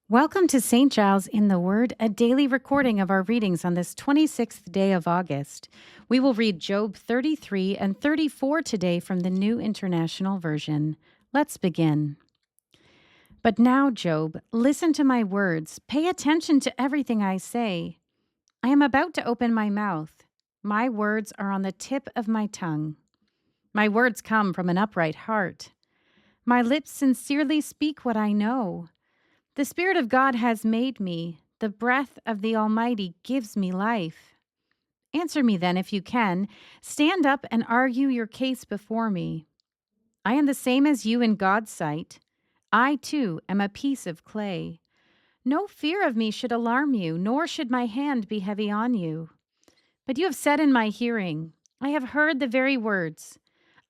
Welcome to St. Giles in the Word, a daily recording of our readings on this 26th day of August. We will read Job 33 and 34 today from the New International Version. Let's begin. But now, Job, listen to my words. Pay attention to everything I say. I am about to open my mouth. My words are on the tip of my tongue. My words come from an upright heart. My lips sincerely speak what I know. The Spirit of God has made me. The breath of the Almighty gives me life. Answer me then if you can. Stand up and argue your case before me. I am the same as you in God's sight. I, too, am a piece of clay. No fear of me should alarm you, nor should my hand be heavy on you. But you have said in my hearing, I have heard the very words.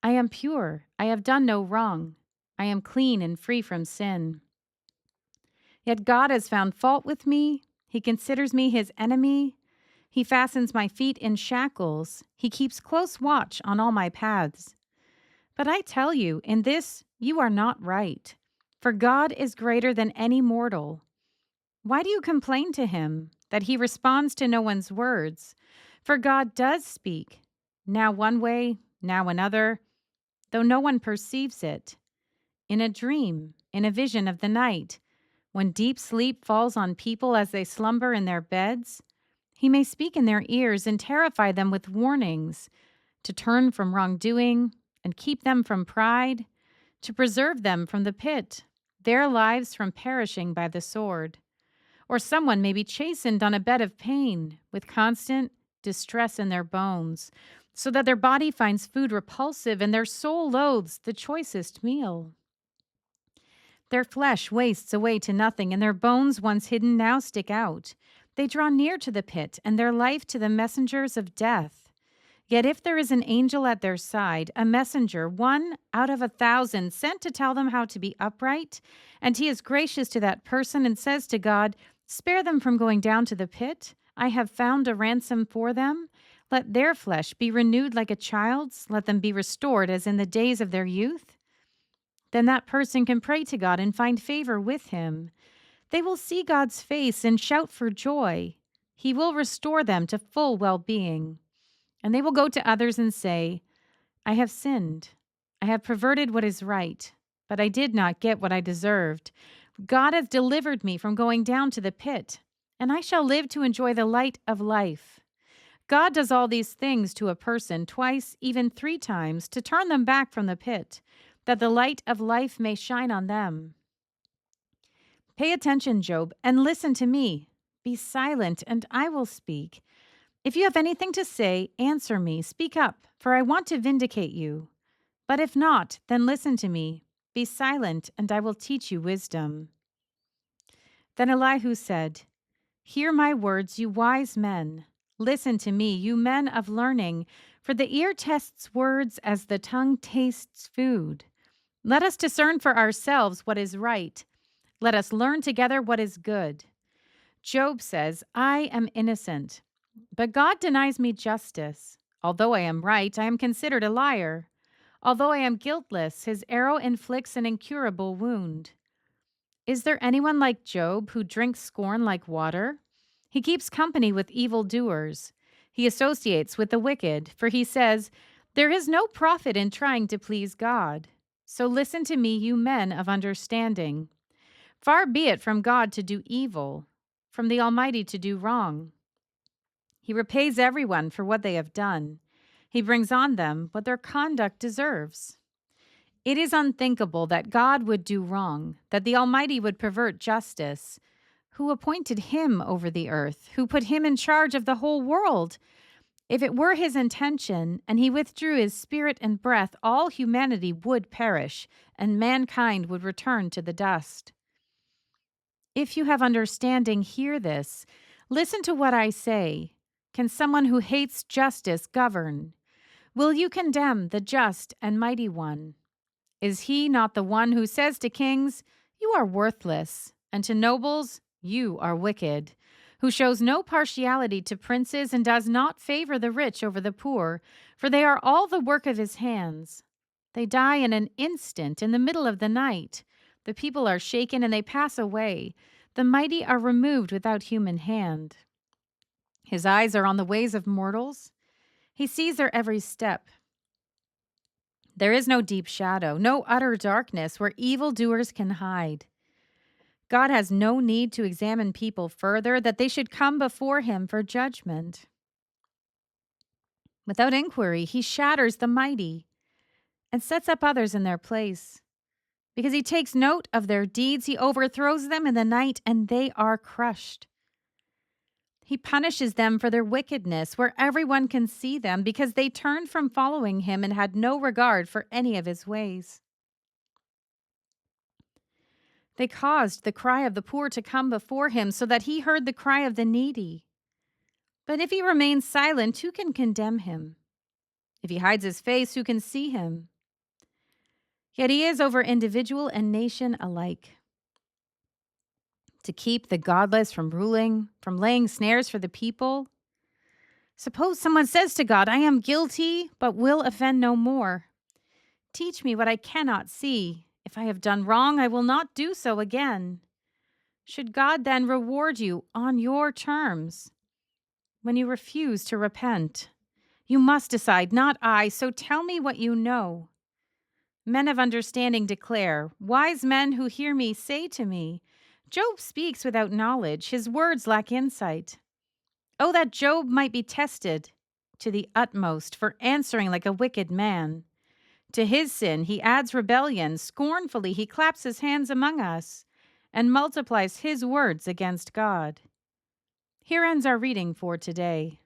I am pure. I have done no wrong. I am clean and free from sin. Yet God has found fault with me. He considers me his enemy. He fastens my feet in shackles. He keeps close watch on all my paths. But I tell you, in this you are not right, for God is greater than any mortal. Why do you complain to him that he responds to no one's words? For God does speak, now one way, now another, though no one perceives it. In a dream, in a vision of the night, when deep sleep falls on people as they slumber in their beds, he may speak in their ears and terrify them with warnings, to turn from wrongdoing and keep them from pride, to preserve them from the pit, their lives from perishing by the sword. Or someone may be chastened on a bed of pain, with constant distress in their bones, so that their body finds food repulsive and their soul loathes the choicest meal. Their flesh wastes away to nothing, and their bones once hidden now stick out. They draw near to the pit, and their life to the messengers of death. Yet if there is an angel at their side, a messenger, one out of 1,000, sent to tell them how to be upright, and he is gracious to that person and says to God, spare them from going down to the pit. I have found a ransom for them. Let their flesh be renewed like a child's. Let them be restored as in the days of their youth. Then that person can pray to God and find favor with him. They will see God's face and shout for joy. He will restore them to full well-being. And they will go to others and say, I have sinned. I have perverted what is right, but I did not get what I deserved. God has delivered me from going down to the pit, and I shall live to enjoy the light of life. God does all these things to a person twice, even 3 times, to turn them back from the pit, that the light of life may shine on them. Pay attention, Job, and listen to me. Be silent, and I will speak. If you have anything to say, answer me. Speak up, for I want to vindicate you. But if not, then listen to me. Be silent, and I will teach you wisdom. Then Elihu said, Hear my words, you wise men. Listen to me, you men of learning, for the ear tests words as the tongue tastes food. Let us discern for ourselves what is right. Let us learn together what is good. Job says, I am innocent, but God denies me justice. Although I am right, I am considered a liar. Although I am guiltless, his arrow inflicts an incurable wound. Is there anyone like Job who drinks scorn like water? He keeps company with evildoers. He associates with the wicked, for he says, There is no profit in trying to please God. So listen to me, you men of understanding. Far be it from God to do evil, from the Almighty to do wrong. He repays everyone for what they have done. He brings on them what their conduct deserves. It is unthinkable that God would do wrong, that the Almighty would pervert justice. Who appointed him over the earth? Who put him in charge of the whole world? If it were his intention, and he withdrew his spirit and breath, all humanity would perish, and mankind would return to the dust. If you have understanding, hear this. Listen to what I say. Can someone who hates justice govern? Will you condemn the just and mighty one? Is he not the one who says to kings, You are worthless, and to nobles, You are wicked? Who shows no partiality to princes and does not favor the rich over the poor, for they are all the work of his hands. They die in an instant in the middle of the night. The people are shaken and they pass away. The mighty are removed without human hand. His eyes are on the ways of mortals. He sees their every step. There is no deep shadow, no utter darkness where evildoers can hide. God has no need to examine people further, that they should come before him for judgment. Without inquiry, he shatters the mighty and sets up others in their place. Because he takes note of their deeds, he overthrows them in the night, and they are crushed. He punishes them for their wickedness, where everyone can see them, because they turned from following him and had no regard for any of his ways. They caused the cry of the poor to come before him, so that he heard the cry of the needy. But if he remains silent, who can condemn him? If he hides his face, who can see him? Yet he is over individual and nation alike, to keep the godless from ruling, from laying snares for the people. Suppose someone says to God, I am guilty, but will offend no more. Teach me what I cannot see. If I have done wrong, I will not do so again. Should God then reward you on your terms when you refuse to repent? You must decide, not I, so tell me what you know. Men of understanding declare, wise men who hear me say to me, Job speaks without knowledge, his words lack insight. Oh, that Job might be tested to the utmost for answering like a wicked man. To his sin he adds rebellion, scornfully he claps his hands among us, and multiplies his words against God. Here ends our reading for today.